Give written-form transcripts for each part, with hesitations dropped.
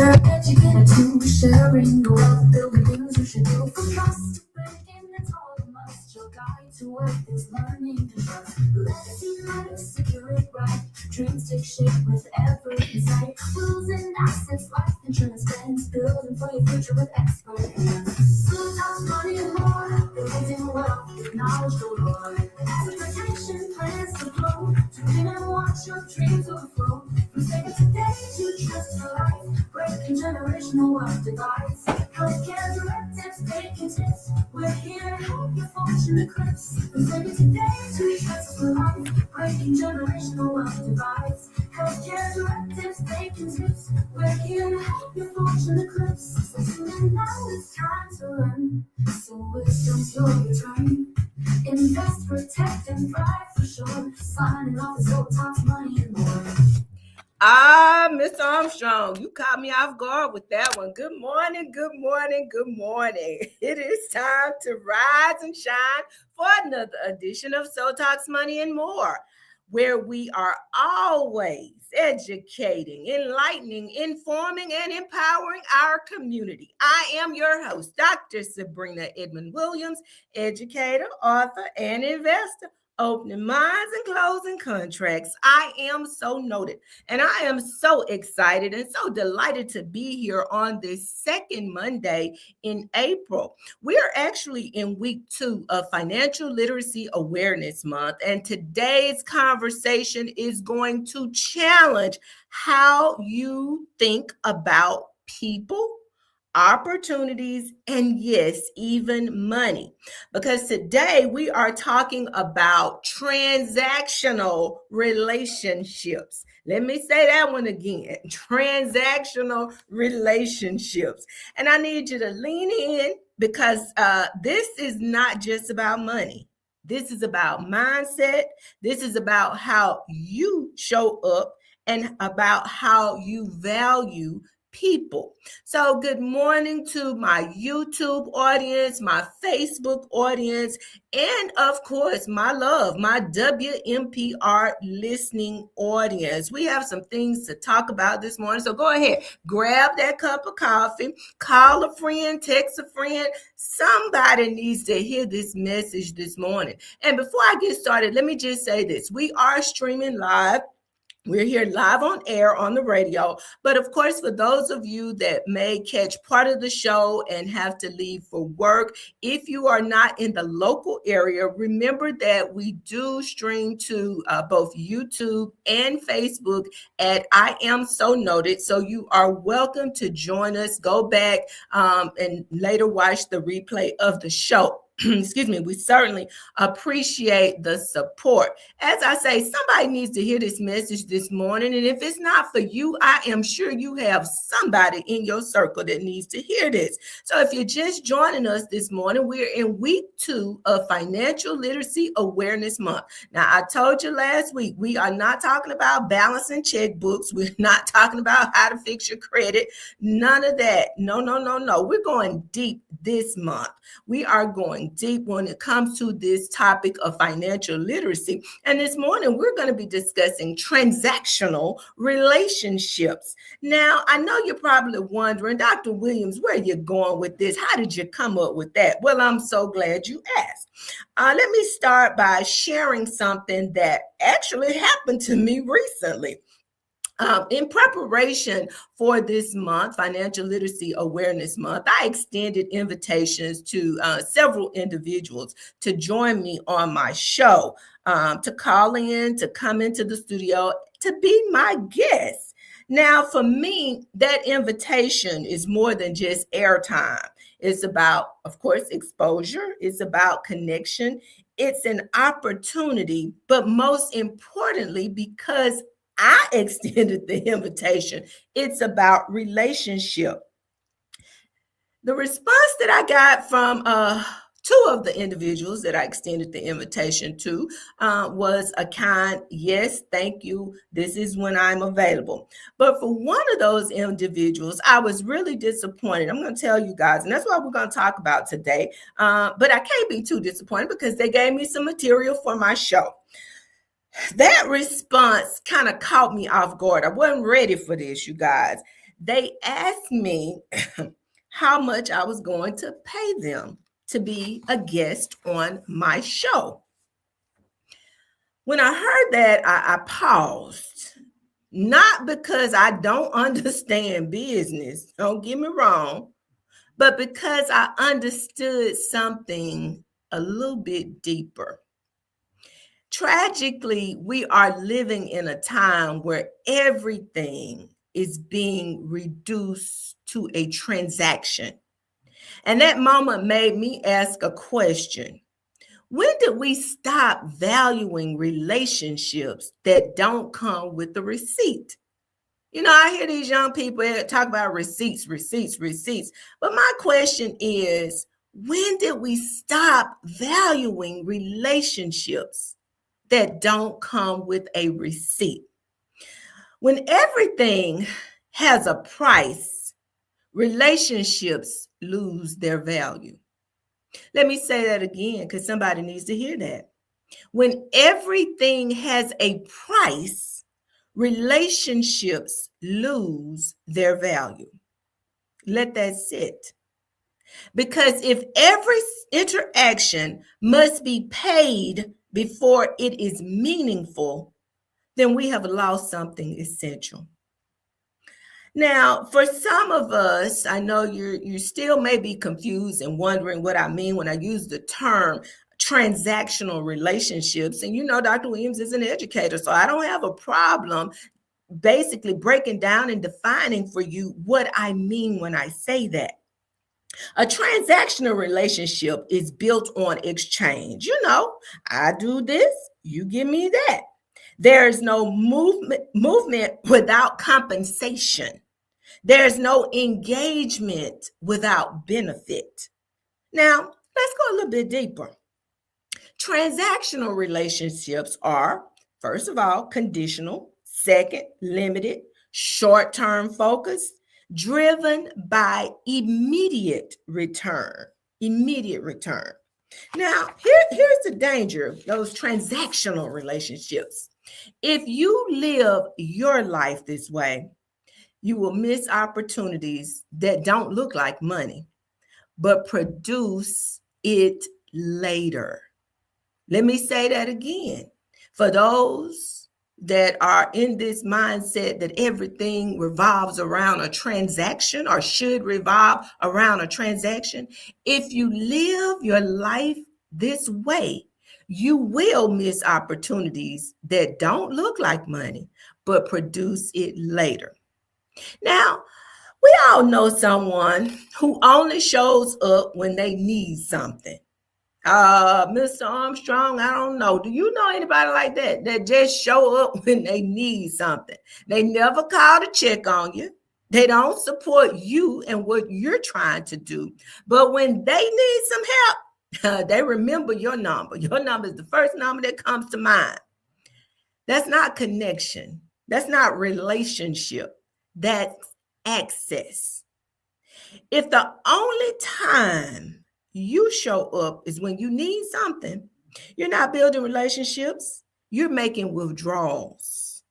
you're educated too, sharing the wealth, building things you should do for trust. Breaking it's all a must. Your guide to where things learning to trust. Legacy matters, secure it right. Dreams take shape with every insight. Rules and assets, life insurance plans, building for your future with expert hands. Sometimes money and more, raising wealth with knowledge galore. Asset protection plans to flow, to dream and watch your dreams overflow. From saving today to trust for life, breaking generational wealth divides. Healthcare directives, making tips. We're here to help your fortune eclipse. From saving today to trust for life, breaking generational wealth divides. Healthcare directives, making tips. We're here to help your fortune eclipse. And now it's time to learn. So wisdom's your return. Invest, protect, and thrive for sure. Signing off is old talks, money and more. Mr. Armstrong, you caught me off guard with that one. Good morning, good morning, good morning. It is time to rise and shine for another edition of So Talks Money and More, where we are always educating, enlightening, informing, and empowering our community. I am your host, Dr. Sabrina Edmon Williams, educator, author, and investor. Opening minds and closing contracts. I am so noted, and I am so excited and so delighted to be here on this second Monday in April. We are actually in week 2 of Financial Literacy Awareness Month, and today's conversation is going to challenge how you think about people, opportunities, and yes, even money. Because today we are talking about transactional relationships. Let me say that one again, transactional relationships. And I need you to lean in because this is not just about money. This is about mindset. This is about how you show up and about how you value people. So good morning to my YouTube audience, my Facebook audience, and of course, my WMPR listening audience. We have some things to talk about this morning. So go ahead, grab that cup of coffee, call a friend, text a friend. Somebody needs to hear this message this morning. And before I get started, let me just say this. We are streaming live. We're here live on air on the radio, but of course, for those of you that may catch part of the show and have to leave for work, if you are not in the local area, remember that we do stream to both YouTube and Facebook at I Am So Noted. So you are welcome to join us. Go back and later watch the replay of the show. Excuse me, we certainly appreciate the support. As I say, somebody needs to hear this message this morning. And if it's not for you, I am sure you have somebody in your circle that needs to hear this. So if you're just joining us this morning, we're in week 2 of Financial Literacy Awareness Month. Now, I told you last week, we are not talking about balancing checkbooks. We're not talking about how to fix your credit. None of that. No. We're going deep this month. We are going deep when it comes to this topic of financial literacy. And this morning, we're going to be discussing transactional relationships. Now, I know you're probably wondering, Dr. Williams, where are you going with this? How did you come up with that? Well, I'm so glad you asked. Let me start by sharing something that actually happened to me recently. In preparation for this month, Financial Literacy Awareness Month, I extended invitations to several individuals to join me on my show, to call in, to come into the studio, to be my guest. Now, for me, that invitation is more than just airtime. It's about, of course, exposure. It's about connection. It's an opportunity, but most importantly, because I extended the invitation, it's about relationship. The response that I got from 2 of the individuals that I extended the invitation to was a kind, yes, thank you, this is when I'm available. But for one of those individuals, I was really disappointed. I'm going to tell you guys, and that's what we're going to talk about today. But I can't be too disappointed because they gave me some material for my show. That response kind of caught me off guard. I wasn't ready for this, you guys. they asked me how much I was going to pay them to be a guest on my show. When I heard that, I paused, not because I don't understand business, don't get me wrong, but because I understood something a little bit deeper. Tragically, we are living in a time where everything is being reduced to a transaction. And that moment made me ask a question. When did we stop valuing relationships that don't come with the receipt? You know, I hear these young people talk about receipts, receipts, receipts. But my question is, when did we stop valuing relationships that don't come with a receipt? When everything has a price, relationships lose their value. Let me say that again because somebody needs to hear that. When everything has a price, relationships lose their value. Let that sit. Because if every interaction must be paid before it is meaningful, then we have lost something essential. Now, for some of us, I know you still may be confused and wondering what I mean when I use the term transactional relationships. And you know, Dr. Williams is an educator, so I don't have a problem basically breaking down and defining for you what I mean when I say that. A transactional relationship is built on exchange. You know, I do this, you give me that. There's no movement without compensation. There's no engagement without benefit. Now, let's go a little bit deeper. Transactional relationships are, first of all, conditional, second, limited, short term focused, driven by immediate return. Immediate return. Now, here's the danger of those transactional relationships. If you live your life this way, you will miss opportunities that don't look like money, but produce it later. Let me say that again. For those that are in this mindset that everything revolves around a transaction or should revolve around a transaction, if you live your life this way, you will miss opportunities that don't look like money, but produce it later. Now, we all know someone who only shows up when they need something. Mr. Armstrong, I don't know. Do you know anybody like that just show up when they need something? They never call to check on you. They don't support you and what you're trying to do. But when they need some help, they remember your number. Your number is the first number that comes to mind. That's not connection. That's not relationship. That's access. If the only time you show up is when you need something, you're not building relationships, you're making withdrawals.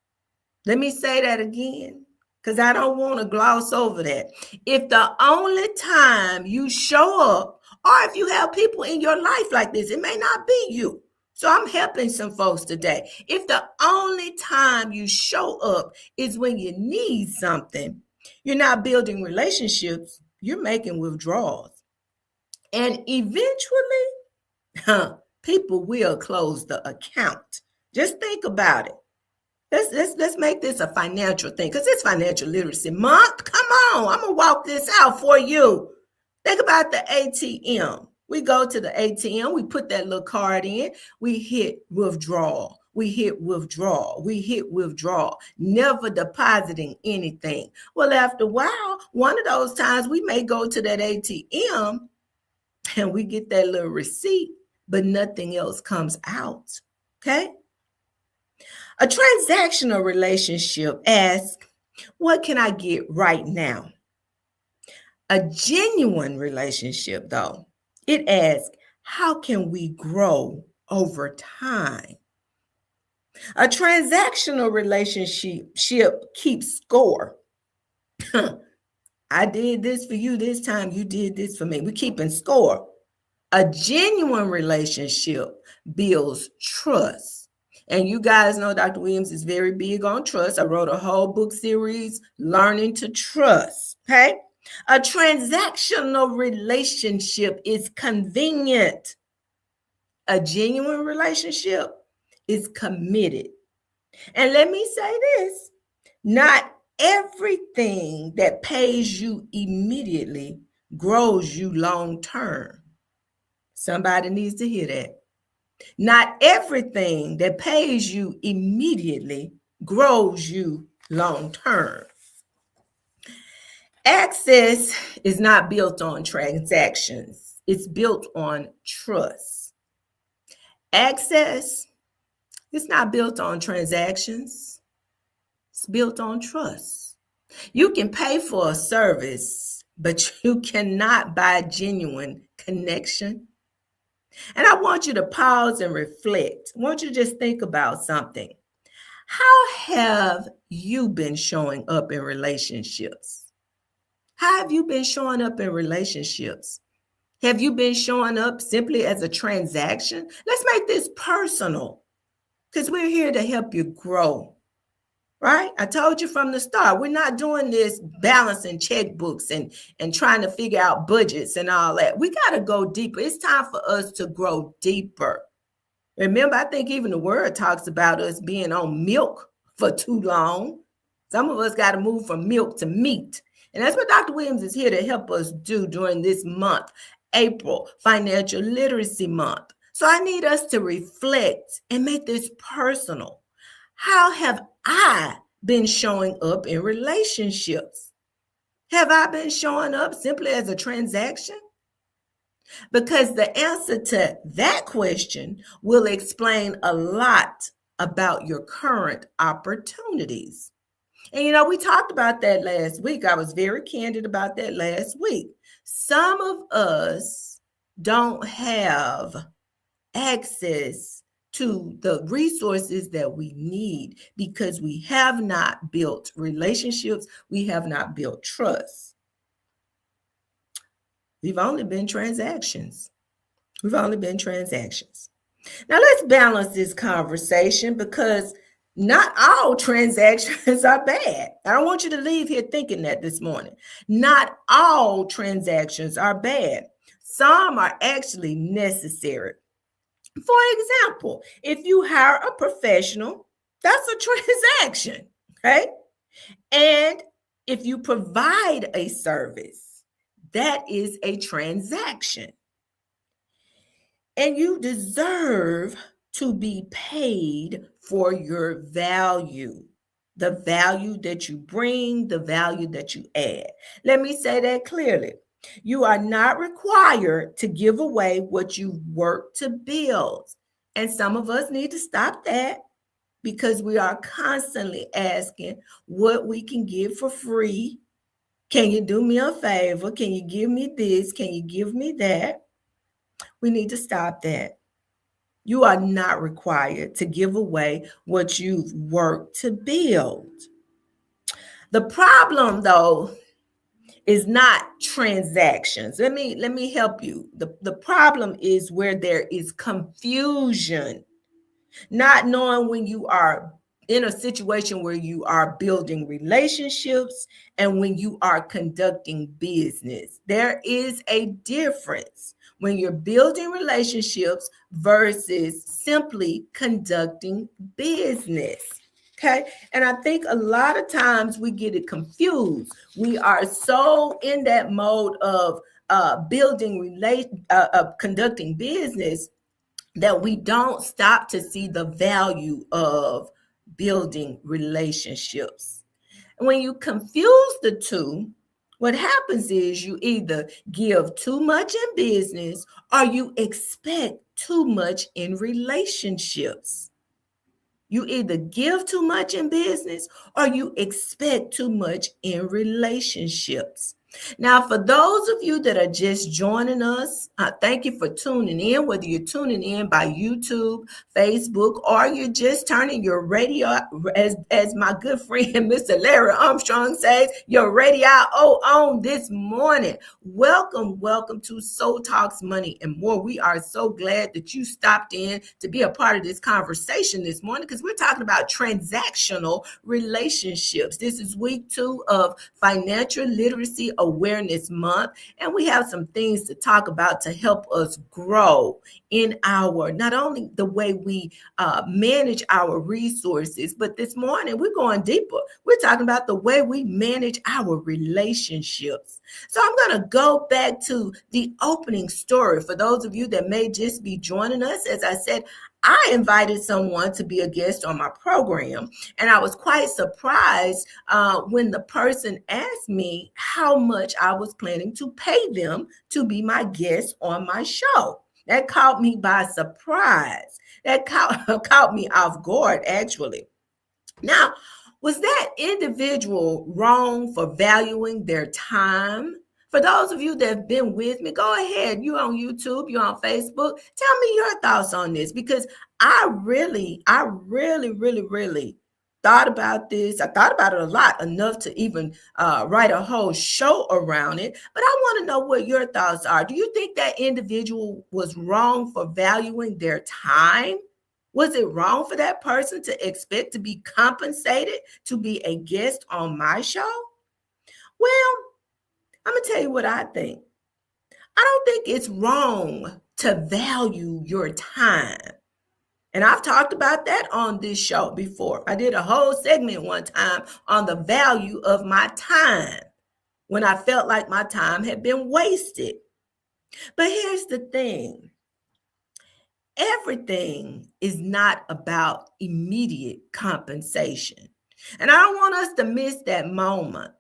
Let me say that again, because I don't want to gloss over that. If the only time you show up, or if you have people in your life like this, it may not be you. So I'm helping some folks today. If the only time you show up is when you need something, you're not building relationships, you're making withdrawals. And eventually, people will close the account. Just think about it. Let's make this a financial thing because it's financial literacy month. Come on, I'm gonna walk this out for you. Think about the ATM. We go to the ATM, we put that little card in, we hit withdrawal. We hit withdrawal. We hit withdrawal, never depositing anything. Well, after a while, one of those times we may go to that ATM and we get that little receipt, but nothing else comes out. Okay? A transactional relationship asks, what can I get right now? A genuine relationship, though, it asks, how can we grow over time? A transactional relationship keeps score. I did this for you this time, you did this for me. We're keeping score. A genuine relationship builds trust. And you guys know Dr. Williams is very big on trust. I wrote a whole book series, Learning to Trust. Okay. A transactional relationship is convenient. A genuine relationship is committed. And let me say this, not everything that pays you immediately grows you long term. Somebody needs to hear that. Not everything that pays you immediately grows you long term. Access is not built on transactions, it's built on trust. Access is not built on transactions, it's built on trust. You can pay for a service, but you cannot buy genuine connection. And I want you to pause and reflect. I want you to just think about something. How have you been showing up in relationships? How have you been showing up in relationships? Have you been showing up simply as a transaction? Let's make this personal because we're here to help you grow, right? I told you from the start, we're not doing this balancing checkbooks and trying to figure out budgets and all that. We got to go deeper. It's time for us to grow deeper. Remember, I think even the word talks about us being on milk for too long. Some of us got to move from milk to meat. And that's what Dr. Williams is here to help us do during this month, April, Financial Literacy Month. So I need us to reflect and make this personal. How have I been showing up in relationships? Have I been showing up simply as a transaction? Because the answer to that question will explain a lot about your current opportunities. And we talked about that last week. I was very candid about that last week. Some of us don't have access to the resources that we need because we have not built relationships. We have not built trust. We've only been transactions. Now let's balance this conversation because not all transactions are bad. I don't want you to leave here thinking that this morning. Not all transactions are bad. Some are actually necessary. For example, if you hire a professional, that's a transaction, okay? And if you provide a service, that is a transaction. And you deserve to be paid for your value, the value that you bring, the value that you add. Let me say that clearly. You are not required to give away what you work to build. And some of us need to stop that because we are constantly asking what we can give for free. Can you do me a favor? Can you give me this? Can you give me that? We need to stop that. You are not required to give away what you've worked to build. The problem, though, is not transactions. Let me help you. The problem is where there is confusion, not knowing when you are in a situation where you are building relationships and when you are conducting business. There is a difference when you're building relationships versus simply conducting business. Okay. And I think a lot of times we get it confused. We are so in that mode of conducting business that we don't stop to see the value of building relationships. And when you confuse the two, what happens is you either give too much in business or you expect too much in relationships. You either give too much in business or you expect too much in relationships. Now, for those of you that are just joining us, thank you for tuning in, whether you're tuning in by YouTube, Facebook, or you're just turning your radio, as my good friend, Mr. Larry Armstrong says, your radio on this morning. Welcome, welcome to Soul Talks Money and More. We are so glad that you stopped in to be a part of this conversation this morning because we're talking about transactional relationships. This is week 2 of Financial Literacy Awareness Month, and we have some things to talk about to help us grow in our, not only the way we manage our resources, but this morning we're going deeper. We're talking about the way we manage our relationships. So I'm going to go back to the opening story. For those of you that may just be joining us, as I said, I invited someone to be a guest on my program, and I was quite surprised when the person asked me how much I was planning to pay them to be my guest on my show. That caught me by surprise. That caught me off guard, actually. Now, was that individual wrong for valuing their time? For those of you that have been with me, go ahead. You on YouTube, you on Facebook. Tell me your thoughts on this, because I really thought about this. I thought about it a lot, enough to even write a whole show around it. But I want to know what your thoughts are. Do you think that individual was wrong for valuing their time? Was it wrong for that person to expect to be compensated to be a guest on my show? Well, I'm going to tell you what I think. I don't think it's wrong to value your time. And I've talked about that on this show before. I did a whole segment one time on the value of my time when I felt like my time had been wasted. But here's the thing. Everything is not about immediate compensation. And I don't want us to miss that moment.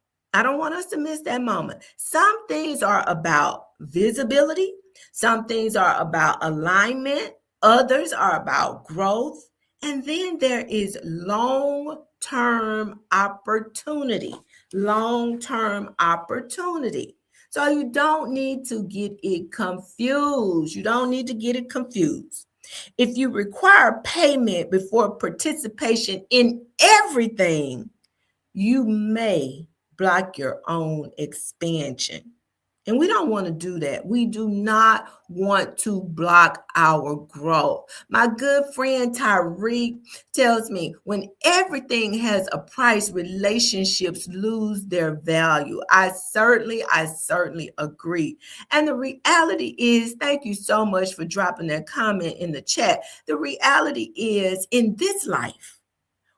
Some things are about visibility. Some things are about alignment. Others are about growth. And then there is long-term opportunity. Long-term opportunity. So you don't need to get it confused. If you require payment before participation in everything, you may block your own expansion. And we don't want to do that. We do not want to block our growth. My good friend Tyreek tells me when everything has a price, relationships lose their value. I certainly agree. And the reality is, thank you so much for dropping that comment in the chat. The reality is, in this life,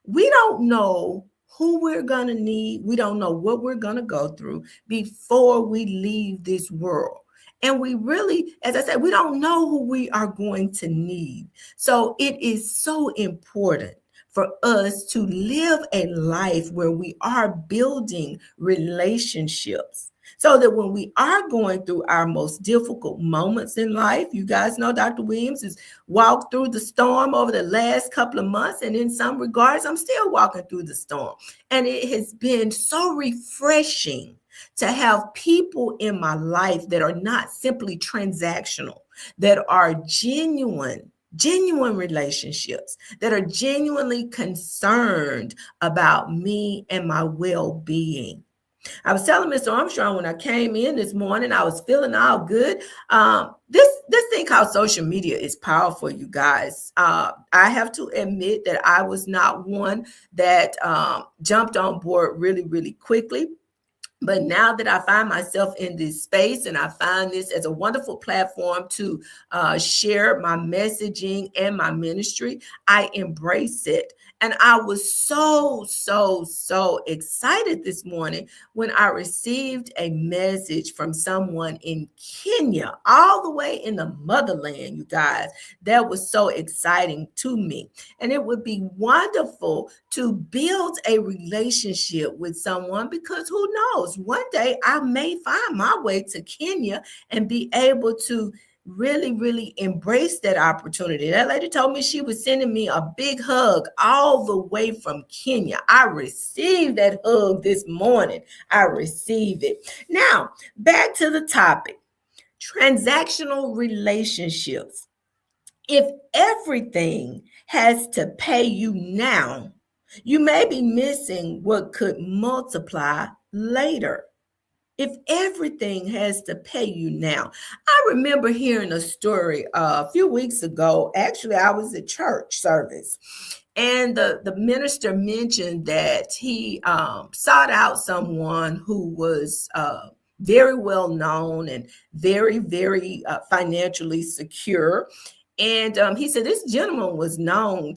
we don't know who we're going to need. We don't know what we're going to go through before we leave this world. And we really, as I said, we don't know who we are going to need. So it is so important for us to live a life where we are building relationships, so that when we are going through our most difficult moments in life, you guys know Dr. Williams has walked through the storm over the last couple of months. And in some regards, I'm still walking through the storm. And it has been so refreshing to have people in my life that are not simply transactional, that are genuine relationships, that are genuinely concerned about me and my well-being. I was telling Mr. Armstrong when I came in this morning, I was feeling all good. This thing called social media is powerful, you guys. I have to admit that I was not one that jumped on board really quickly. But now that I find myself in this space, and I find this as a wonderful platform to share my messaging and my ministry, I embrace it. And I was so excited this morning when I received a message from someone in Kenya, all the way in the motherland, you guys. That was so exciting to me. And it would be wonderful to build a relationship with someone, because who knows, one day I may find my way to Kenya and be able to really, really embrace that opportunity. That lady told me she was sending me a big hug all the way from Kenya. I received that hug this morning. I received it. Now, back to the topic, transactional relationships. If everything has to pay you now, you may be missing what could multiply later. If everything has to pay you now. I remember hearing a story a few weeks ago. Actually, I was at church service, and the minister mentioned that he sought out someone who was very well known and very, very financially secure. And he said this gentleman was known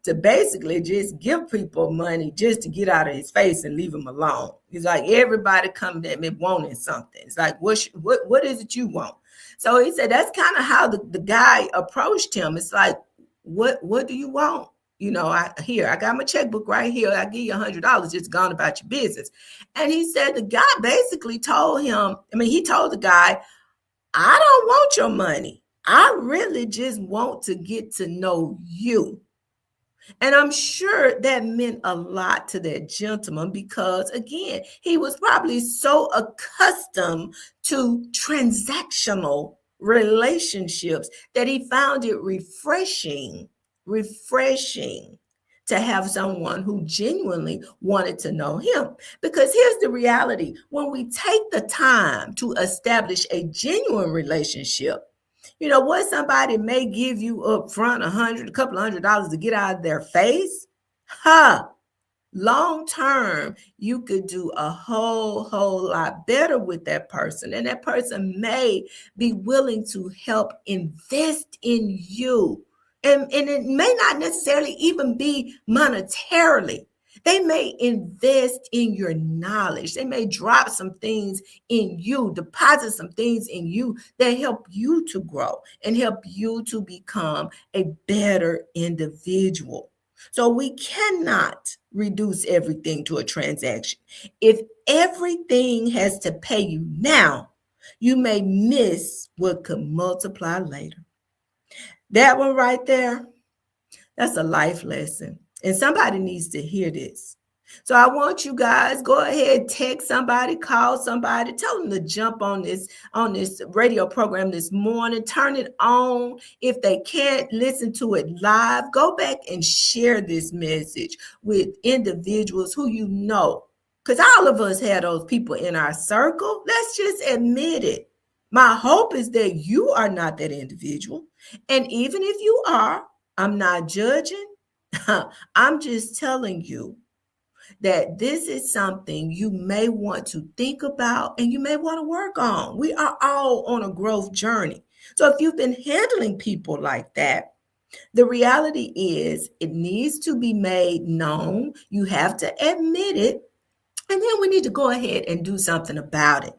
to basically just give people money just to get out of his face and leave him alone. He's like, everybody coming at me wanting something. It's like, what is it you want? So he said that's kind of how the guy approached him. It's like, what do you want? You know, I got my checkbook right here. I give you $100. Just gone about your business. And he said the guy basically told him, he told the guy, I don't want your money. I really just want to get to know you. And I'm sure that meant a lot to that gentleman because, again, he was probably so accustomed to transactional relationships that he found it refreshing to have someone who genuinely wanted to know him. Because here's the reality. When we take the time to establish a genuine relationship, what somebody may give you up front, a couple of $100 to get out of their face, long term, you could do a whole lot better with that person. And that person may be willing to help invest in you. And it may not necessarily even be monetarily. They may invest in your knowledge. They may drop some things in you, deposit some things in you that help you to grow and help you to become a better individual. So we cannot reduce everything to a transaction. If everything has to pay you now, you may miss what could multiply later. That one right there, that's a life lesson. And somebody needs to hear this. So I want you guys, go ahead, text somebody, call somebody, tell them to jump on this radio program this morning, turn it on. If they can't listen to it live, go back and share this message with individuals who you know. Because all of us have those people in our circle. Let's just admit it. My hope is that you are not that individual. And even if you are, I'm not judging. I'm just telling you that this is something you may want to think about and you may want to work on. We are all on a growth journey. So if you've been handling people like that, the reality is it needs to be made known. You have to admit it. And then we need to go ahead and do something about it.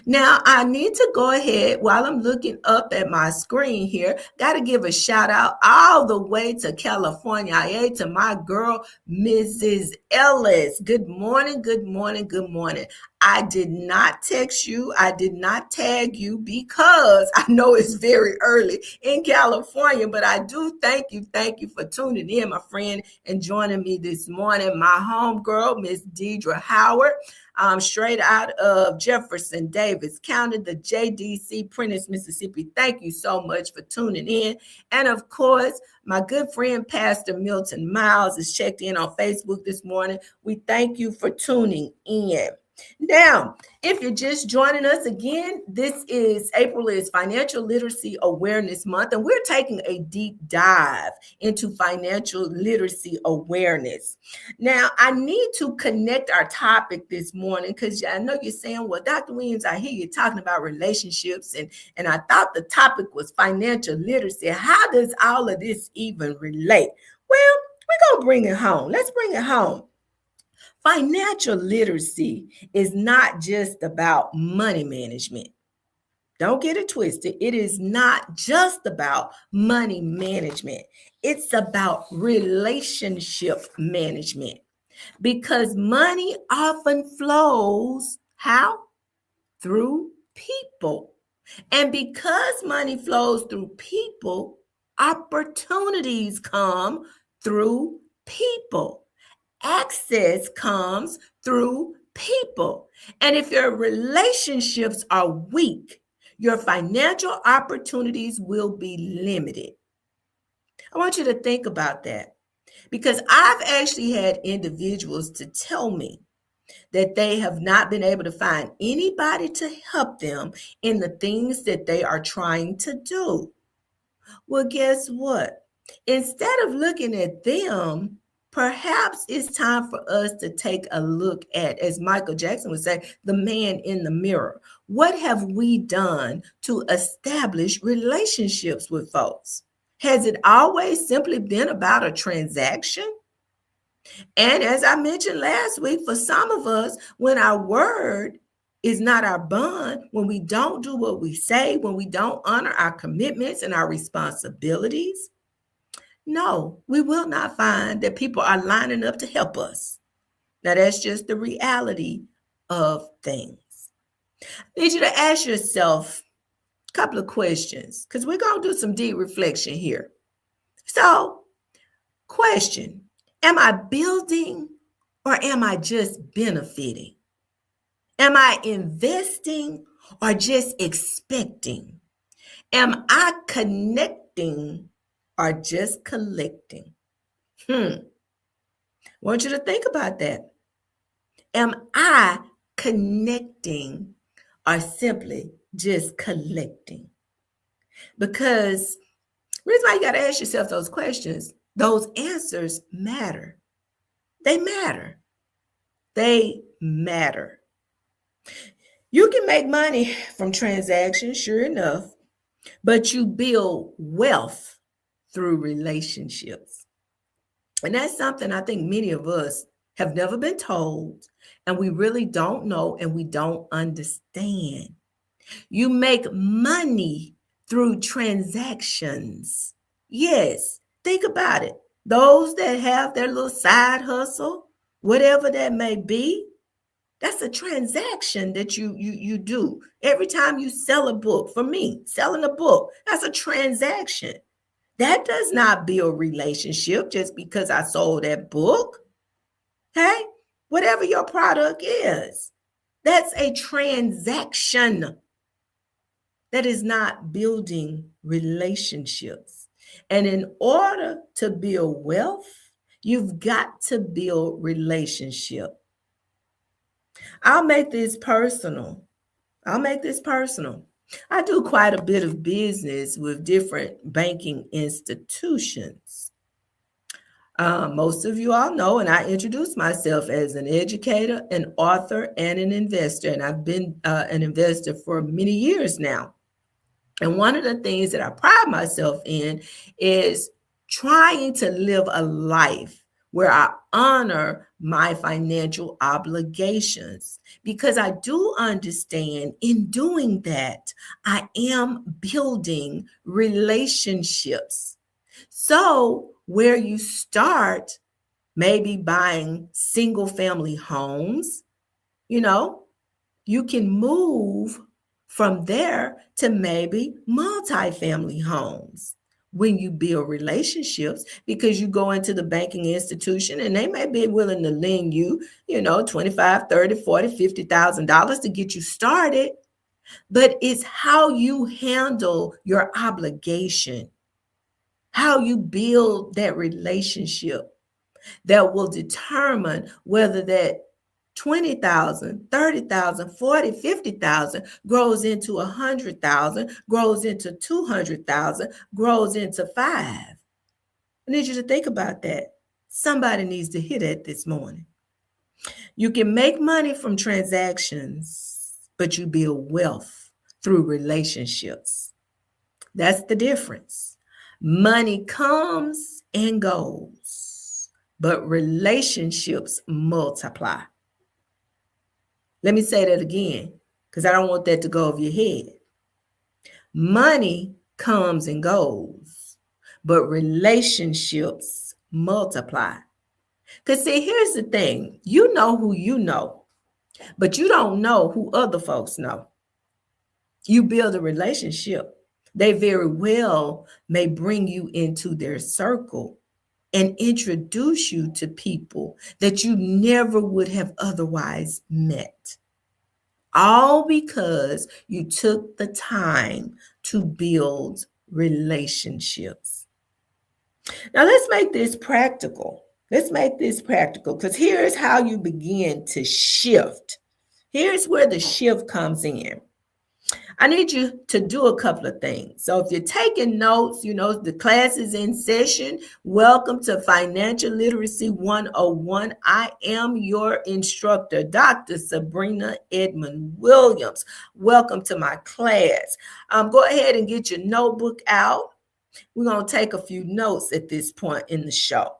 Now, I need to go ahead while I'm looking up at my screen here. Got to give a shout out all the way to California, to my girl, Mrs. Ellis. Good morning, good morning, good morning. I did not text you. I did not tag you because I know it's very early in California, but I do thank you for tuning in, my friend, and joining me this morning. My homegirl, Miss Deidre Howard. Straight out of Jefferson Davis County, the JDC, Prentice, Mississippi. Thank you so much for tuning in. And of course, my good friend, Pastor Milton Miles, is checked in on Facebook this morning. We thank you for tuning in. Now, if you're just joining us again, April is Financial Literacy Awareness Month, and we're taking a deep dive into financial literacy awareness. Now, I need to connect our topic this morning because I know you're saying, well, Dr. Williams, I hear you talking about relationships, and I thought the topic was financial literacy. How does all of this even relate? Well, we're going to bring it home. Let's bring it home. Financial literacy is not just about money management. Don't get it twisted. It is not just about money management. It's about relationship management because money often flows how? Through people. And because money flows through people, opportunities come through people. Access comes through people. And if your relationships are weak, your financial opportunities will be limited. I want you to think about that because I've actually had individuals to tell me that they have not been able to find anybody to help them in the things that they are trying to do. Well, guess what? Instead of looking at them, perhaps it's time for us to take a look at, as Michael Jackson would say, the man in the mirror. What have we done to establish relationships with folks? Has it always simply been about a transaction? And as I mentioned last week, for some of us, when our word is not our bond, when we don't do what we say, when we don't honor our commitments and our responsibilities, no, we will not find that people are lining up to help us. Now, that's just the reality of things. I need you to ask yourself a couple of questions because we're going to do some deep reflection here. So, question: am I building or am I just benefiting? Am I investing or just expecting? Am I connecting or just collecting? I want you to think about that. Am I connecting or simply just collecting? Because the reason why you got to ask yourself those questions, those answers matter. They matter. They matter. You can make money from transactions, sure enough, but you build wealth through relationships. And that's something I think many of us have never been told, and we really don't know, and we don't understand. You make money through transactions. Yes, think about it. Those that have their little side hustle, whatever that may be, that's a transaction that you do. Every time you sell a book, for me, selling a book, that's a transaction. That does not build relationship just because I sold that book. Hey, whatever your product is, that's a transaction. That is not building relationships. And in order to build wealth, you've got to build relationship. I'll make this personal. I do quite a bit of business with different banking institutions. Most of you all know, and I introduce myself as an educator, an author, and an investor. And I've been an investor for many years now. And one of the things that I pride myself in is trying to live a life where I honor my financial obligations, because I do understand in doing that, I am building relationships. So where you start, maybe buying single family homes, you can move from there to maybe multifamily homes when you build relationships, because you go into the banking institution and they may be willing to lend you, $25, $30, $40, $50,000 to get you started. But it's how you handle your obligation, how you build that relationship that will determine whether that 20,000, 30,000, 40, 50,000 grows into 100,000, grows into 200,000, grows into 5. I need you to think about that. Somebody needs to hear that this morning. You can make money from transactions, but you build wealth through relationships. That's the difference. Money comes and goes, but relationships multiply. Let me say that again, because I don't want that to go over your head. Money comes and goes, but relationships multiply. Because see, here's the thing. You know who you know, but you don't know who other folks know. You build a relationship. They very well may bring you into their circle and introduce you to people that you never would have otherwise met. All because you took the time to build relationships. Now, let's make this practical. Let's make this practical because here's how you begin to shift. Here's where the shift comes in. I need you to do a couple of things. So if you're taking notes, the class is in session. Welcome to Financial Literacy 101. I am your instructor, Dr. Sabrina Edmon Williams. Welcome to my class. Go ahead and get your notebook out. We're going to take a few notes at this point in the show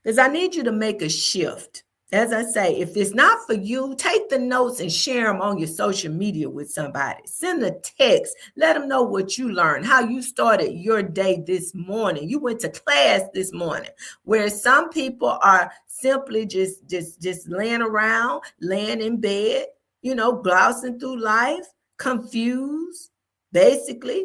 because I need you to make a shift. As I say, if it's not for you, take the notes and share them on your social media with somebody. Send a text. Let them know what you learned, how you started your day this morning. You went to class this morning, where some people are simply just laying around, laying in bed, blousing through life, confused, basically,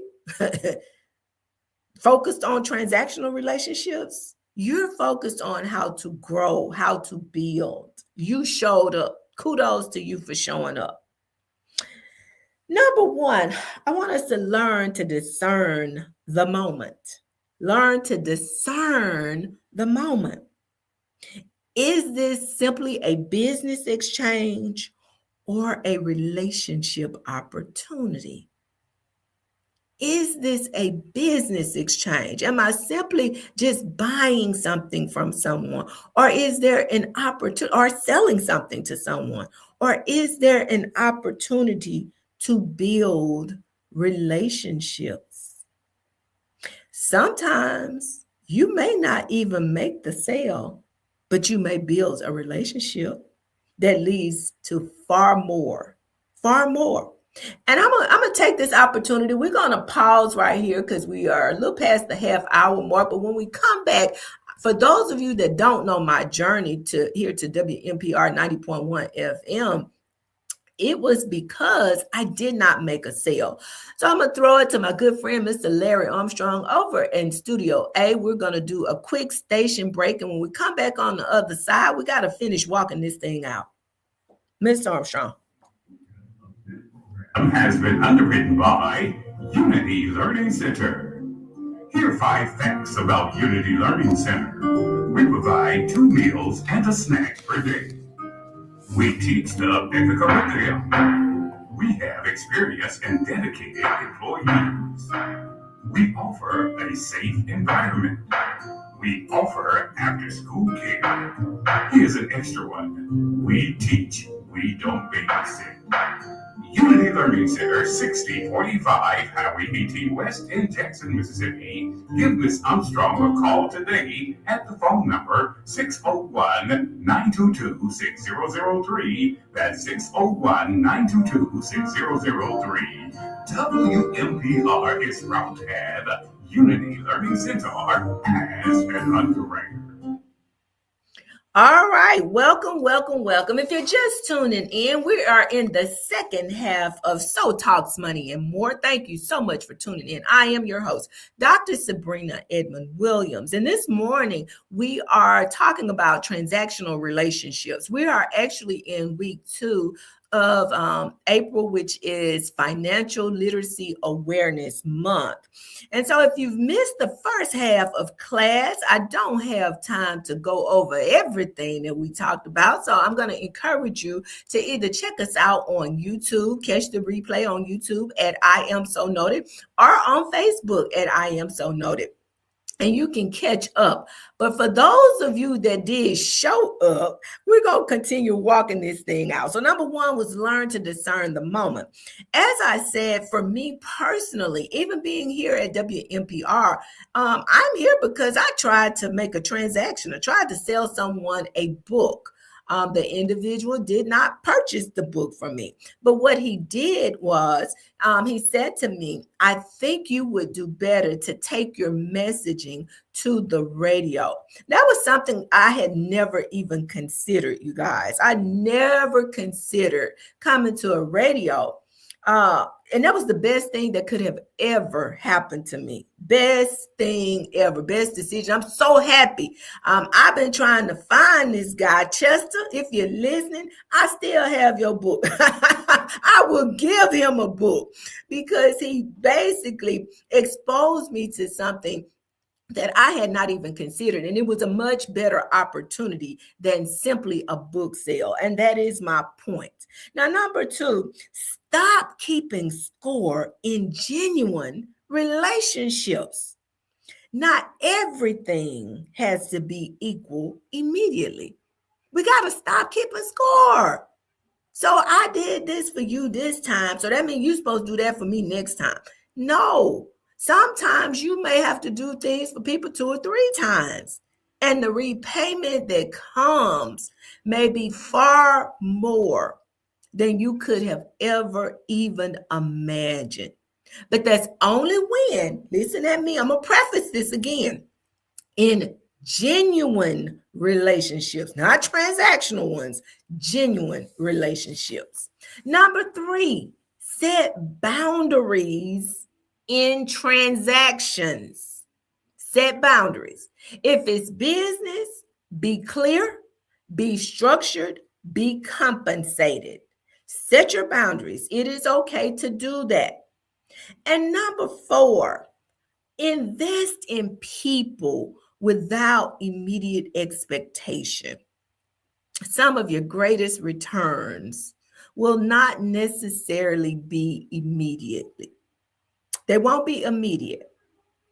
focused on transactional relationships. You're focused on how to grow, how to build. You showed up. Kudos to you for showing up. Number one, I want us to learn to discern the moment. Learn to discern the moment. Is this simply a business exchange or a relationship opportunity? Is this a business exchange? Am I simply just buying something from someone? Or is there an opportunity, or selling something to someone? Or is there an opportunity to build relationships? Sometimes you may not even make the sale, but you may build a relationship that leads to far more. And I'm gonna take this opportunity. We're gonna pause right here because we are a little past the half hour mark. But when we come back, for those of you that don't know my journey to WMPR 90.1 FM, it was because I did not make a sale. So I'm gonna throw it to my good friend, Mr. Larry Armstrong, over in Studio A. We're gonna do a quick station break, and when we come back on the other side, we gotta finish walking this thing out. Mr. Armstrong. Has been underwritten by Unity Learning Center. Here are 5 facts about Unity Learning Center. We provide 2 meals and a snack per day. We teach the Picker curriculum. We have experienced and dedicated employees. We offer a safe environment. We offer after-school care. Here's an extra one. We teach, we don't babysit. Unity Learning Center, 6045 Highway 18 West in Jackson, Mississippi. Give Miss Armstrong a call today at the phone number 601-922-6003. That's 601-922-6003. WMPR is proud to have Unity Learning Center as an underwriter. All right, welcome. If you're just tuning in, we are in the second half of So Talks Money and More. Thank you so much for tuning in. I am your host, Dr. Sabrina Edmon Williams. And this morning, we are talking about transactional relationships. We are actually in week 2 of April, which is Financial Literacy Awareness Month. And so if you've missed the first half of class, I don't have time to go over everything that we talked about. So I'm going to encourage you to either check us out on YouTube, catch the replay on YouTube at I Am So Noted, or on Facebook at I Am So Noted. And you can catch up. But for those of you that did show up, we're going to continue walking this thing out. So number 1 was learn to discern the moment. As I said, for me personally, even being here at WMPR, I'm here because I tried to make a transaction. I tried to sell someone a book. The individual did not purchase the book from me. But what he did was he said to me, I think you would do better to take your messaging to the radio. That was something I had never even considered, you guys. I never considered coming to a radio And that was the best thing that could have ever happened to me. Best thing ever, best decision. I'm so happy. I've been trying to find this guy, Chester. If you're listening, I still have your book. I will give him a book because he basically exposed me to something that I had not even considered. And it was a much better opportunity than simply a book sale. And that is my point. Now, number 2, stop keeping score in genuine relationships. Not everything has to be equal immediately. We got to stop keeping score. So I did this for you this time. So that means you're supposed to do that for me next time. No, sometimes you may have to do things for people 2 or 3 times. And the repayment that comes may be far more than you could have ever even imagined. But that's only when, listen at me, I'm going to preface this again, in genuine relationships, not transactional ones, genuine relationships. Number 3, set boundaries in transactions. Set boundaries. If it's business, be clear, be structured, be compensated. Set your boundaries. It is okay to do that. And number 4, invest in people without immediate expectation. Some of your greatest returns will not necessarily be immediately. They won't be immediate.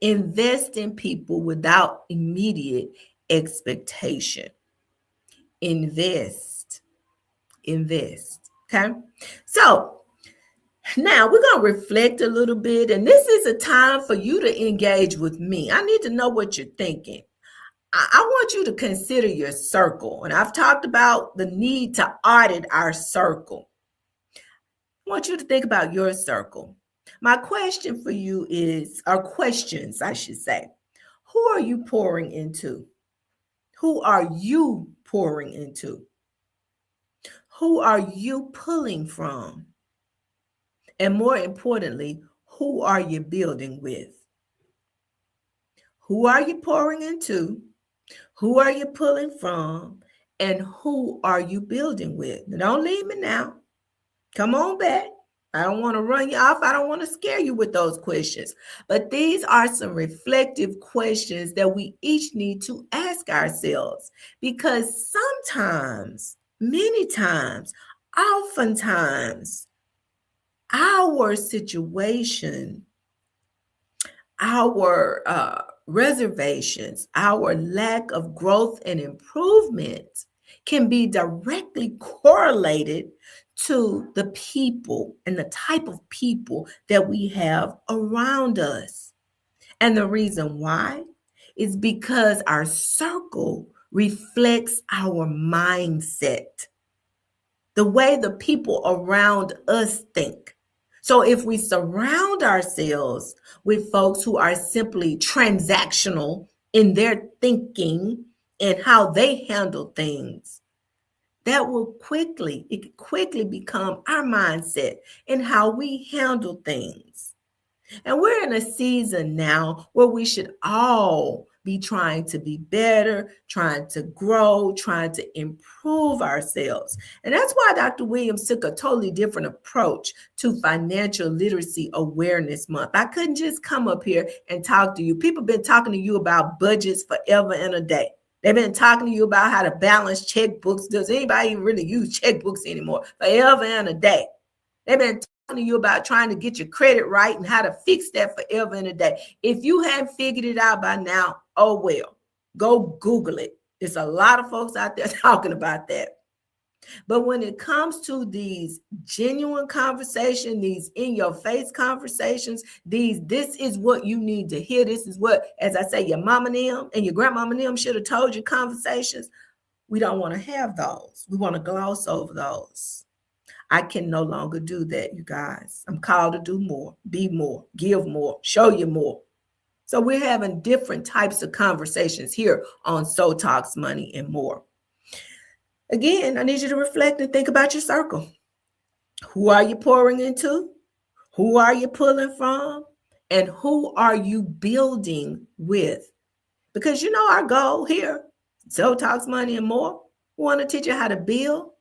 Invest in people without immediate expectation. Invest. Okay? So, now we're going to reflect a little bit, and this is a time for you to engage with me. I need to know what you're thinking. I want you to consider your circle, and I've talked about the need to audit our circle. I want you to think about your circle. My question for you is, or questions, I should say, who are you pouring into? Who are you pouring into? Who are you pulling from? And more importantly, who are you building with? Who are you pouring into? Who are you pulling from? And who are you building with? Now, don't leave me now. Come on back. I don't want to run you off. I don't want to scare you with those questions. But these are some reflective questions that we each need to ask ourselves. Because sometimes, many times, oftentimes, our situation, our reservations, our lack of growth and improvement can be directly correlated to the people and the type of people that we have around us. And the reason why is because our circle reflects our mindset, the way the people around us think. So if we surround ourselves with folks who are simply transactional in their thinking and how they handle things, that will quickly become our mindset and how we handle things. And we're in a season now where we should all be trying to be better, trying to grow, trying to improve ourselves. And that's why Dr. Williams took a totally different approach to Financial Literacy Awareness Month. I couldn't just come up here and talk to you. People have been talking to you about budgets forever and a day. They've been talking to you about how to balance checkbooks. Does anybody even really use checkbooks anymore? Forever and a day. They've been talking to you about trying to get your credit right and how to fix that forever and a day. If you haven't figured it out by now, oh well, go Google it. There's a lot of folks out there talking about that. But when it comes to these genuine conversations, these in-your-face conversations, this is what you need to hear. This is what, as I say, your mama and them and your grandmama and them should have told you conversations. We don't want to have those. We want to gloss over those. I can no longer do that, you guys. I'm called to do more, be more, give more, show you more. So we're having different types of conversations here on So Talks Money and More. Again, I need you to reflect and think about your circle. Who are you pouring into? Who are you pulling from? And who are you building with? Because you know our goal here, So Talks Money and More. We want to teach you how to build,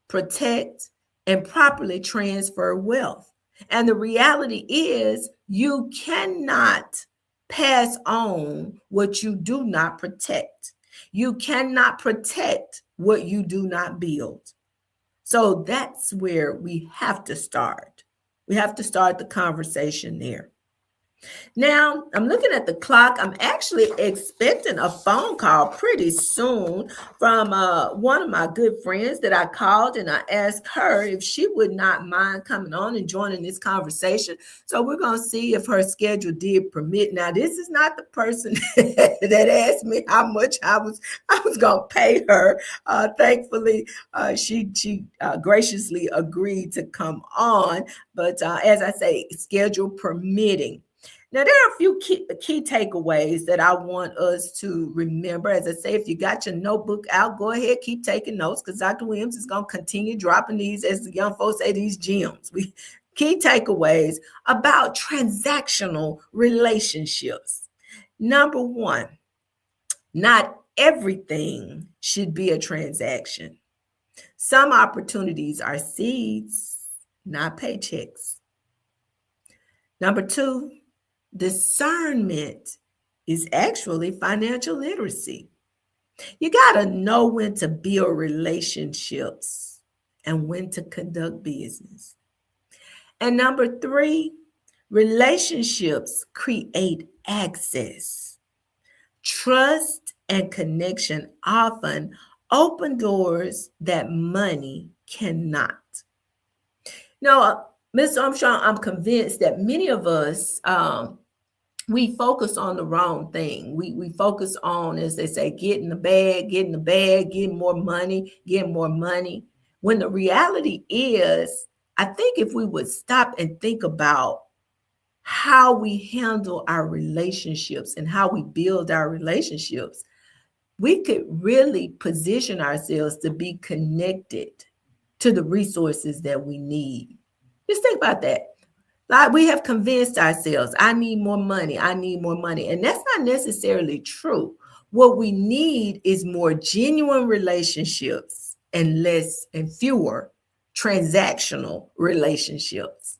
protect, and properly transfer wealth. And the reality is, you cannot pass on what you do not protect. You cannot protect what you do not build. So that's where we have to start. We have to start the conversation there. Now, I'm looking at the clock. I'm actually expecting a phone call pretty soon from one of my good friends that I called, and I asked her if she would not mind coming on and joining this conversation. So we're going to see if her schedule did permit. Now, this is not the person that asked me how much I was going to pay her. Thankfully, she graciously agreed to come on. But as I say, schedule permitting. Now, there are a few key takeaways that I want us to remember. As I say, if you got your notebook out, go ahead, keep taking notes, because Dr. Williams is going to continue dropping these, as the young folks say, these gems. Key takeaways about transactional relationships. Number one, not everything should be a transaction. Some opportunities are seeds, not paychecks. Number two, discernment is actually financial literacy. You got to know when to build relationships and when to conduct business. And number three, relationships create access. Trust and connection often open doors that money cannot. Now, Ms. Armstrong, I'm convinced that many of us, we focus on the wrong thing. We focus on, as they say, getting the bag, getting more money. When the reality is, I think if we would stop and think about how we handle our relationships and how we build our relationships, we could really position ourselves to be connected to the resources that we need. Just think about that. Like, we have convinced ourselves, I need more money. And that's not necessarily true. What we need is more genuine relationships and fewer transactional relationships.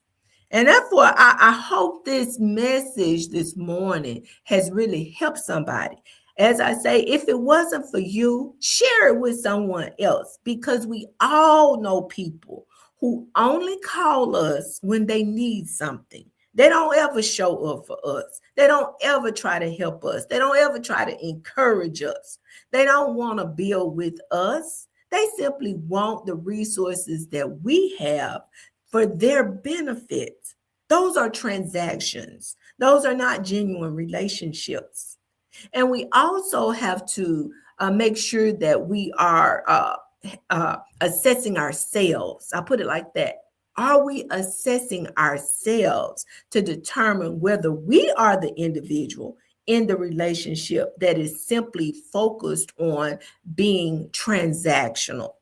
And therefore, I hope this message this morning has really helped somebody. As I say, if it wasn't for you, share it with someone else, because we all know people who only call us when they need something. They don't ever show up for us. They don't ever try to help us. They don't ever try to encourage us. They don't want to build with us. They simply want the resources that we have for their benefit. Those are transactions. Those are not genuine relationships. And we also have to make sure that we are assessing ourselves. I'll put it like that. Are we assessing ourselves to determine whether we are the individual in the relationship that is simply focused on being transactional?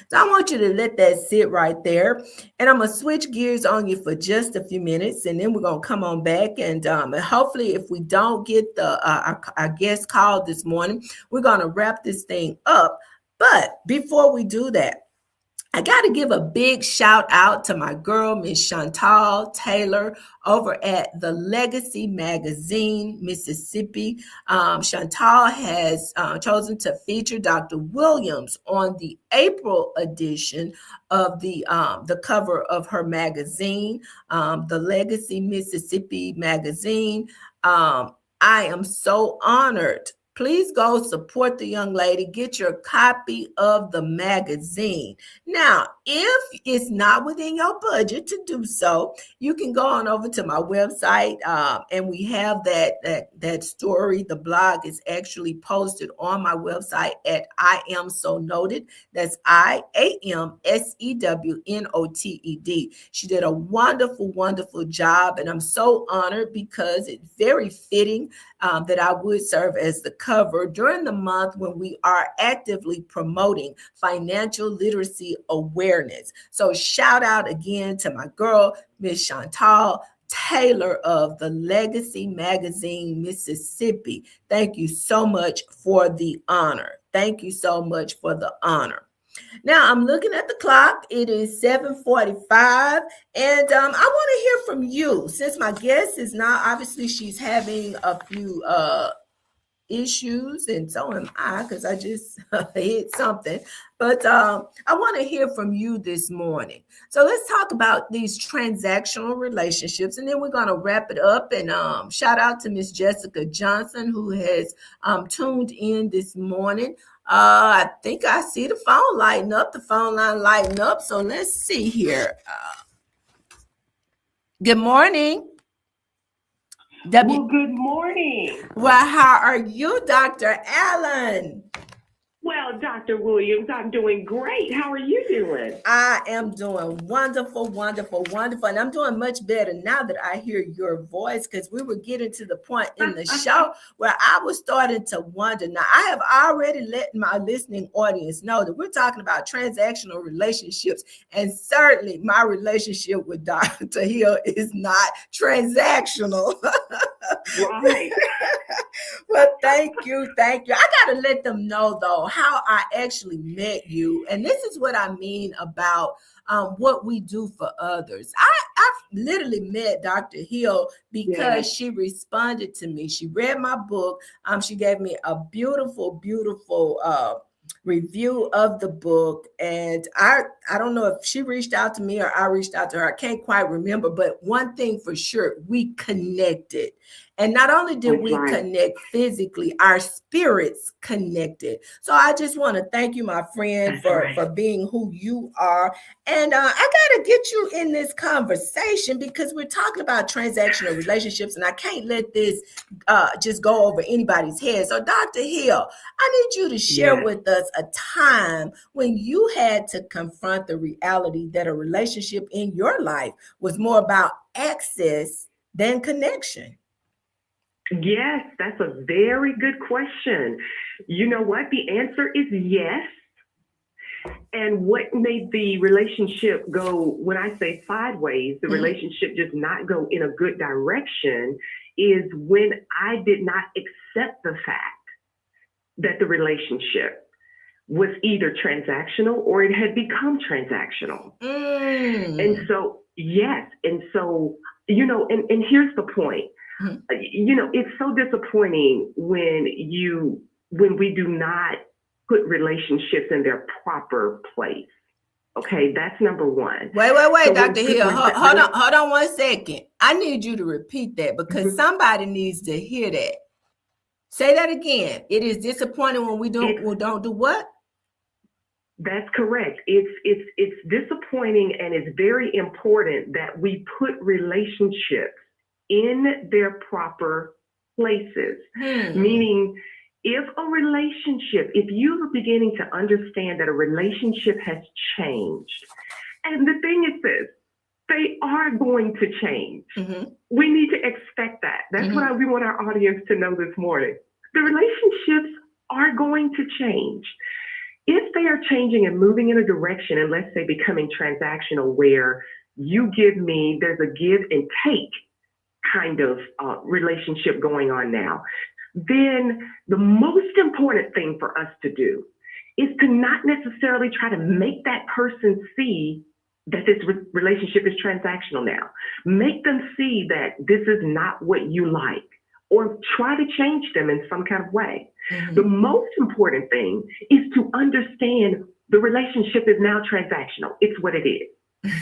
So I want you to let that sit right there. And I'm going to switch gears on you for just a few minutes, and then we're going to come on back. And hopefully, if we don't get our guest called this morning, we're going to wrap this thing up. But before we do that, I got to give a big shout out to my girl, Miss Chantal Taylor, over at the Legacy Magazine, Mississippi. Chantal has chosen to feature Dr. Williams on the April edition of the cover of her magazine, the Legacy Mississippi magazine. I am so honored. Please go support the young lady. Get your copy of the magazine. Now, if it's not within your budget to do so, you can go on over to my website, and we have that story. The blog is actually posted on my website at I Am So Noted. That's IAMSEWNOTED. She did a wonderful, wonderful job, and I'm so honored because it's very fitting that I would serve as the cover during the month when we are actively promoting financial literacy awareness. So shout out again to my girl, Miss Chantal Taylor of the Legacy Magazine, Mississippi. Thank you so much for the honor. Thank you so much for the honor. Now I'm looking at the clock. It is 7:45, and I want to hear from you. Since my guest is not, obviously she's having a few issues, and so am I, because I just hit something. But I want to hear from you this morning. So let's talk about these transactional relationships, and then we're going to wrap it up. And shout out to Miss Jessica Johnson, who has tuned in this morning. I think I see the phone lighting up, the phone line lighting up. So let's see here. Good morning. Well, good morning. Well, how are you, Dr. Allen? Well, Dr. Williams, I'm doing great. How are you doing? I am doing wonderful, wonderful, wonderful. And I'm doing much better now that I hear your voice, because we were getting to the point in the show where I was starting to wonder. Now, I have already let my listening audience know that we're talking about transactional relationships. And certainly my relationship with Dr. Hill is not transactional. Right. Well, thank you. Thank you. I got to let them know, though, how I actually met you. And this is what I mean about what we do for others. I've literally met Dr. Hill because she responded to me. She read my book. She gave me a beautiful, beautiful review of the book. And I don't know if she reached out to me or I reached out to her. I can't quite remember. But one thing for sure, we connected. And not only did we connect physically, our spirits connected. So I just want to thank you, my friend, for being who you are. And I got to get you in this conversation because we're talking about transactional relationships, and I can't let this just go over anybody's head. So Dr. Hill, I need you to share with us a time when you had to confront the reality that a relationship in your life was more about access than connection. Yes, that's a very good question. You know what? The answer is yes. And what made the relationship go, when I say sideways, the relationship just not go in a good direction, is when I did not accept the fact that the relationship was either transactional or it had become transactional. And so, yes. And so, you know, and here's the point. You know, it's so disappointing when we do not put relationships in their proper place. Okay, that's number one. Wait, so Dr. Hill, hold on 1 second. I need you to repeat that because somebody needs to hear that. Say that again. It is disappointing when we don't do what? That's correct. It's disappointing, and it's very important that we put relationships in their proper places. Meaning, if you are beginning to understand that a relationship has changed, and the thing is this, they are going to change. We need to expect that. That's what we want our audience to know this morning. The relationships are going to change. If they are changing and moving in a direction, and let's say becoming transactional, where you give me, there's a give and take kind of relationship going on now, then the most important thing for us to do is to not necessarily try to make that person see that this relationship is transactional now. Make them see that this is not what you like, or try to change them in some kind of way. The most important thing is to understand the relationship is now transactional. It's what it is.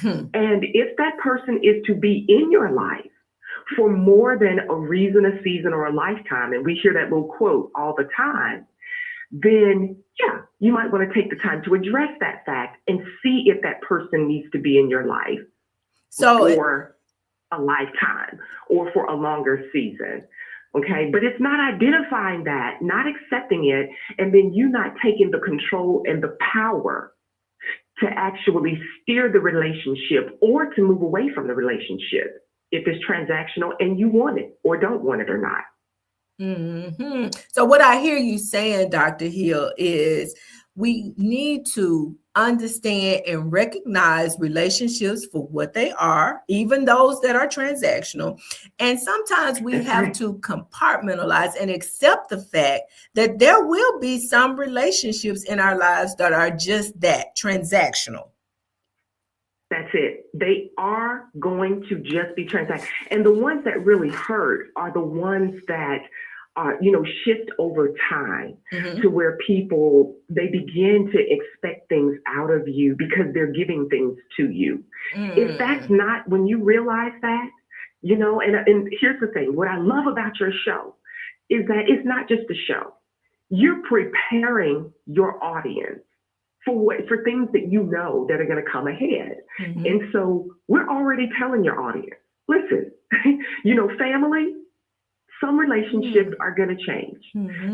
And if that person is to be in your life for more than a reason, a season, or a lifetime, and we hear that little quote all the time, then yeah, you might want to take the time to address that fact and see if that person needs to be in your life for a lifetime or for a longer season. Okay, but it's not identifying that, not accepting it, and then you not taking the control and the power to actually steer the relationship or to move away from the relationship if it's transactional and you want it or don't want it or not. So what I hear you saying, Dr. Hill, is we need to understand and recognize relationships for what they are, even those that are transactional. And sometimes we have to compartmentalize and accept the fact that there will be some relationships in our lives that are just that, transactional. That's it. They are going to just be transactional. And the ones that really hurt are the ones that shift over time to where people, they begin to expect things out of you because they're giving things to you. If that's not, when you realize that, and here's the thing, what I love about your show is that it's not just a show. You're preparing your audience for things that you know that are going to come ahead. And so we're already telling your audience, listen, family, some relationships are going to change.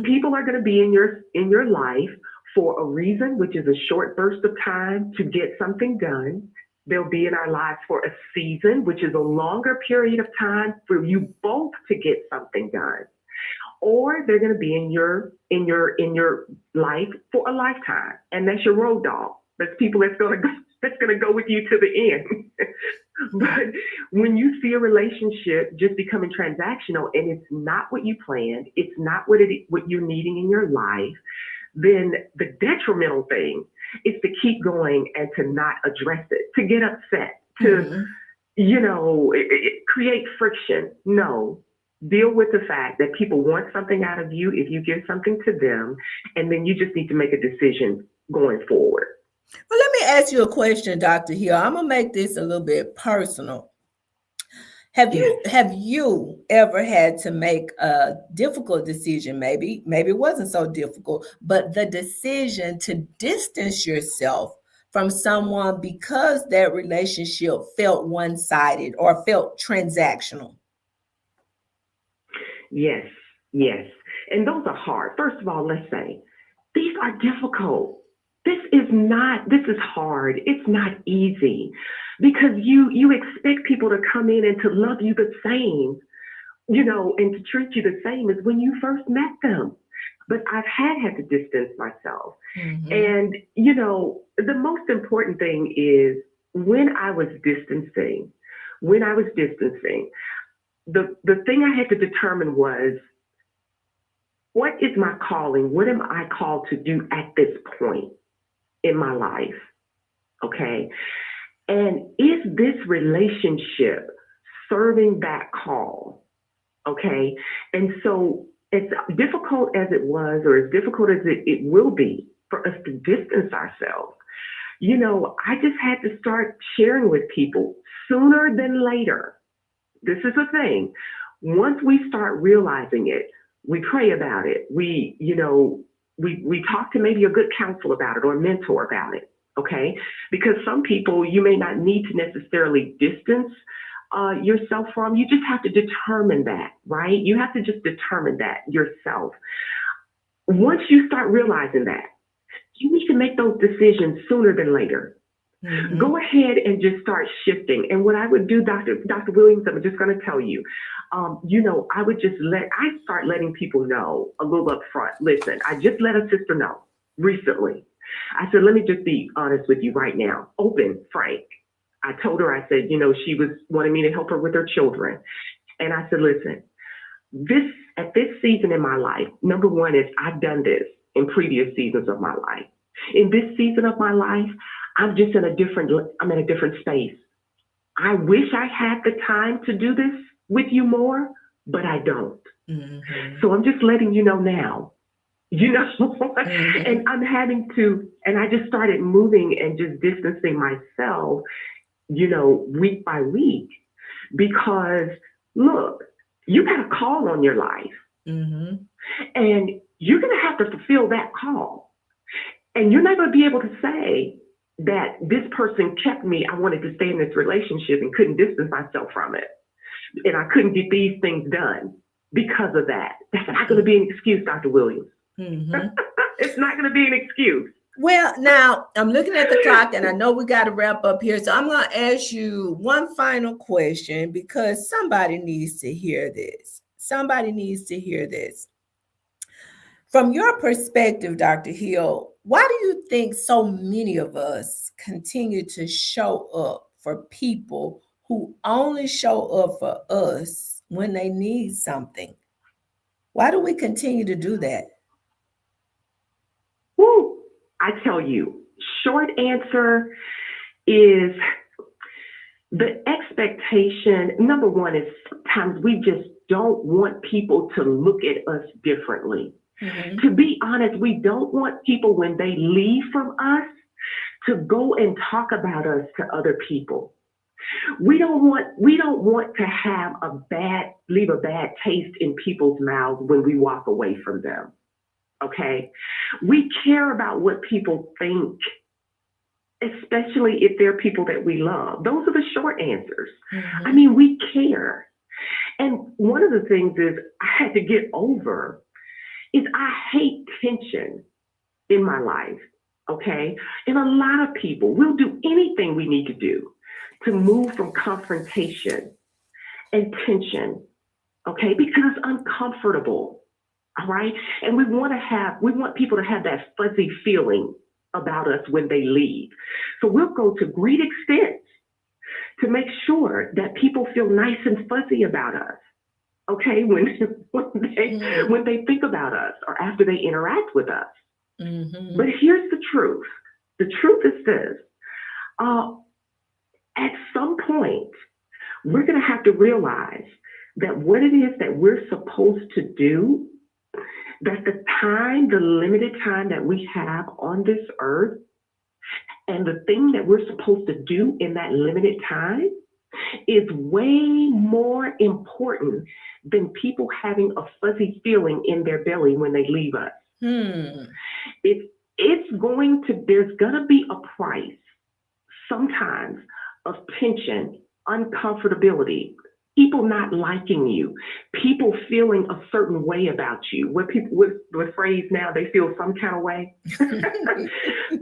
People are going to be in your life for a reason, which is a short burst of time to get something done. They'll be in our lives for a season, which is a longer period of time for you both to get something done. Or they're going to be in your life for a lifetime, and that's your road dog. That's people that's going to go with you to the end. But when you see a relationship just becoming transactional and it's not what you planned, it's not what you're needing in your life, then the detrimental thing is to keep going and to not address it, to get upset, to create friction. No. Deal with the fact that people want something out of you if you give something to them, and then you just need to make a decision going forward. Well, let me ask you a question, Dr. Hill. I'm going to make this a little bit personal. Have you ever had to make a difficult decision? Maybe it wasn't so difficult, but the decision to distance yourself from someone because that relationship felt one-sided or felt transactional? Yes. And those are hard. First of all, let's say these are difficult. This is hard. It's not easy because you expect people to come in and to love you the same, and to treat you the same as when you first met them. But I've had to distance myself. And, the most important thing is when I was distancing, the thing I had to determine was, what is my calling? What am I called to do at this point in my life? Okay. And is this relationship serving that call? Okay. And so as difficult as it was, or as difficult as it will be for us to distance ourselves, I just had to start sharing with people sooner than later. This is the thing. Once we start realizing it, we pray about it. We talk to maybe a good counsel about it or a mentor about it. Okay. Because some people you may not need to necessarily distance yourself from. You just have to determine that, right? You have to just determine that yourself. Once you start realizing that, you need to make those decisions sooner than later. Go ahead and just start shifting. And what I would do, Dr. Williams, I'm just going to tell you, I start letting people know a little up front. Listen, I just let a sister know recently. I said, let me just be honest with you right now, open, frank. I told her, I said, she was wanting me to help her with her children. And I said, listen, at this season in my life, number one is I've done this in previous seasons of my life. In this season of my life, I'm in a different space. I wish I had the time to do this with you more, but I don't. So I'm just letting you know now, and I'm having to, and I just started moving and just distancing myself, week by week, because look, you got a call on your life and you're going to have to fulfill that call. And you're not going to be able to say that this person kept me. I wanted to stay in this relationship and couldn't distance myself from it. And I couldn't get these things done because of that. That's not going to be an excuse, Dr. Williams. It's not going to be an excuse. Well, now I'm looking at the clock and I know we got to wrap up here. So I'm going to ask you one final question because somebody needs to hear this. Somebody needs to hear this. From your perspective, Dr. Hill, why do you think so many of us continue to show up for people who only show up for us when they need something? Why do we continue to do that? Woo! I tell you, short answer is the expectation. Number one is sometimes we just don't want people to look at us differently. Mm-hmm. To be honest, we don't want people when they leave from us to go and talk about us to other people. We don't want to have leave a bad taste in people's mouths when we walk away from them. Okay? We care about what people think, especially if they're people that we love. Those are the short answers. Mm-hmm. I mean, we care. And one of the things is I had to get over is I hate tension in my life, okay? And a lot of people will do anything we need to do to move from confrontation and tension, okay? Because it's uncomfortable, all right? And we want people to have that fuzzy feeling about us when they leave. So we'll go to great extents to make sure that people feel nice and fuzzy about us. Okay, when they think about us or after they interact with us. Mm-hmm. But here's the truth. The truth is this. At some point, we're going to have to realize that what it is that we're supposed to do, that the limited time that we have on this earth, and the thing that we're supposed to do in that limited time is way more important than people having a fuzzy feeling in their belly when they leave us. There's gonna be a price sometimes of tension, uncomfortability, people not liking you, people feeling a certain way about you. What people with the phrase now, they feel some kind of way.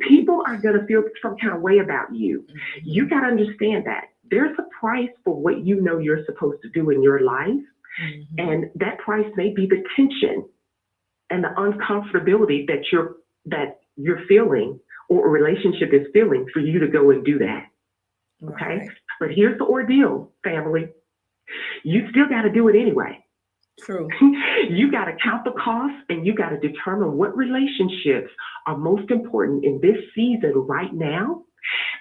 People are gonna feel some kind of way about you. You gotta understand that. There's a price for what you know you're supposed to do in your life. Mm-hmm. And that price may be the tension and the uncomfortability that you're feeling or a relationship is feeling for you to go and do that. Okay? Right. But here's the ordeal, family. You still got to do it anyway. True. You got to count the cost and you got to determine what relationships are most important in this season right now.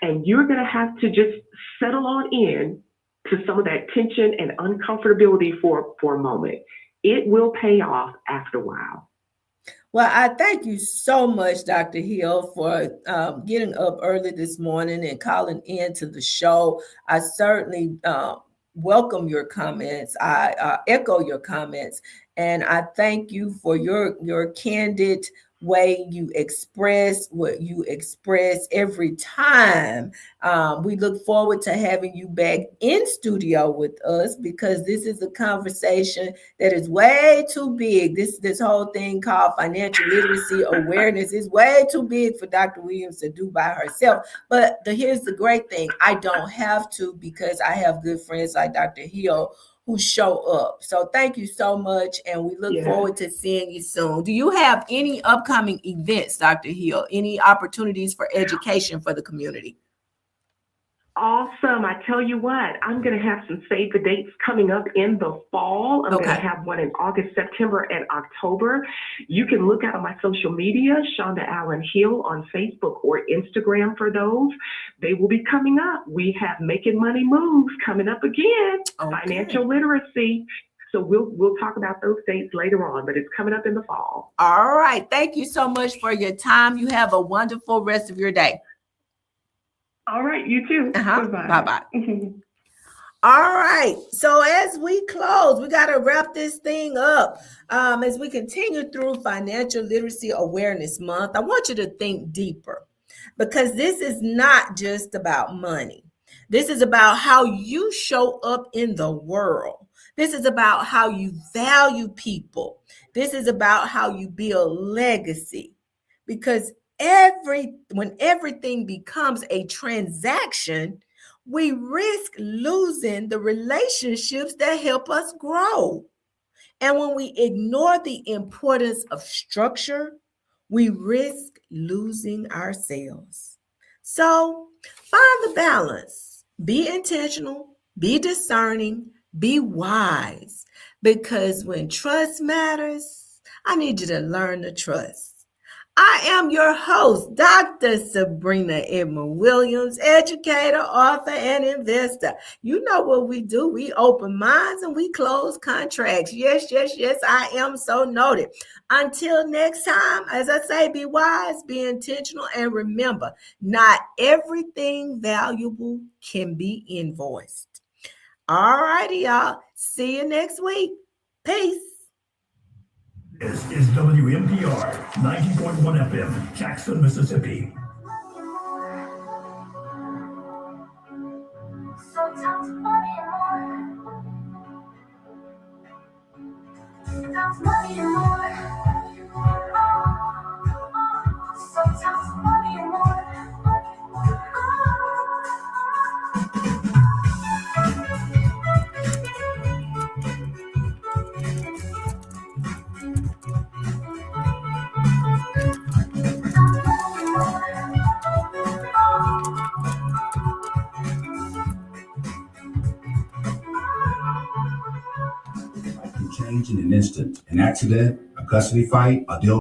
And you're going to have to just settle on in to some of that tension and uncomfortability for a moment. It will pay off after a while. Well, I thank you so much, Dr. Hill, for getting up early this morning and calling in to the show. I certainly welcome your comments. I echo your comments. And I thank you for your candid way you express what you express every time. We look forward to having you back in studio with us because this is a conversation that is way too big. This whole thing called financial literacy awareness is way too big for Dr. Williams to do by herself. But here's the great thing. I don't have to because I have good friends like Dr. Hill who show up. So thank you so much. And we look forward to seeing you soon. Do you have any upcoming events, Dr. Hill? Any opportunities for education for the community? Awesome. I tell you what, I'm going to have some save the dates coming up in the fall. I'm going to have one in August, September, and October. You can look out on my social media, Shonda Allen Hill on Facebook or Instagram for those. They will be coming up. We have Making Money Moves coming up again, financial literacy. So we'll talk about those dates later on, but it's coming up in the fall. All right. Thank you so much for your time. You have a wonderful rest of your day. All right, you too. Bye-bye. Bye-bye. All right. So as we close, we got to wrap this thing up. As we continue through Financial Literacy Awareness Month, I want you to think deeper because this is not just about money. This is about how you show up in the world. This is about how you value people. This is about how you build legacy because when everything becomes a transaction, we risk losing the relationships that help us grow. And when we ignore the importance of structure, we risk losing ourselves. So find the balance. Be intentional, be discerning, be wise. Because when trust matters, I need you to learn to trust. I am your host, Dr. Sabrina Edmon Williams, educator, author, and investor. You know what we do. We open minds and we close contracts. Yes, yes, yes, I am so noted. Until next time, as I say, be wise, be intentional, and remember, not everything valuable can be invoiced. All righty, y'all. See you next week. Peace. This is WMPR 90.1 FM, Jackson, Mississippi. Sometimes money and more. Sometimes money and more. Sometimes money and more. Change in an instant. An accident, a custody fight, a deal.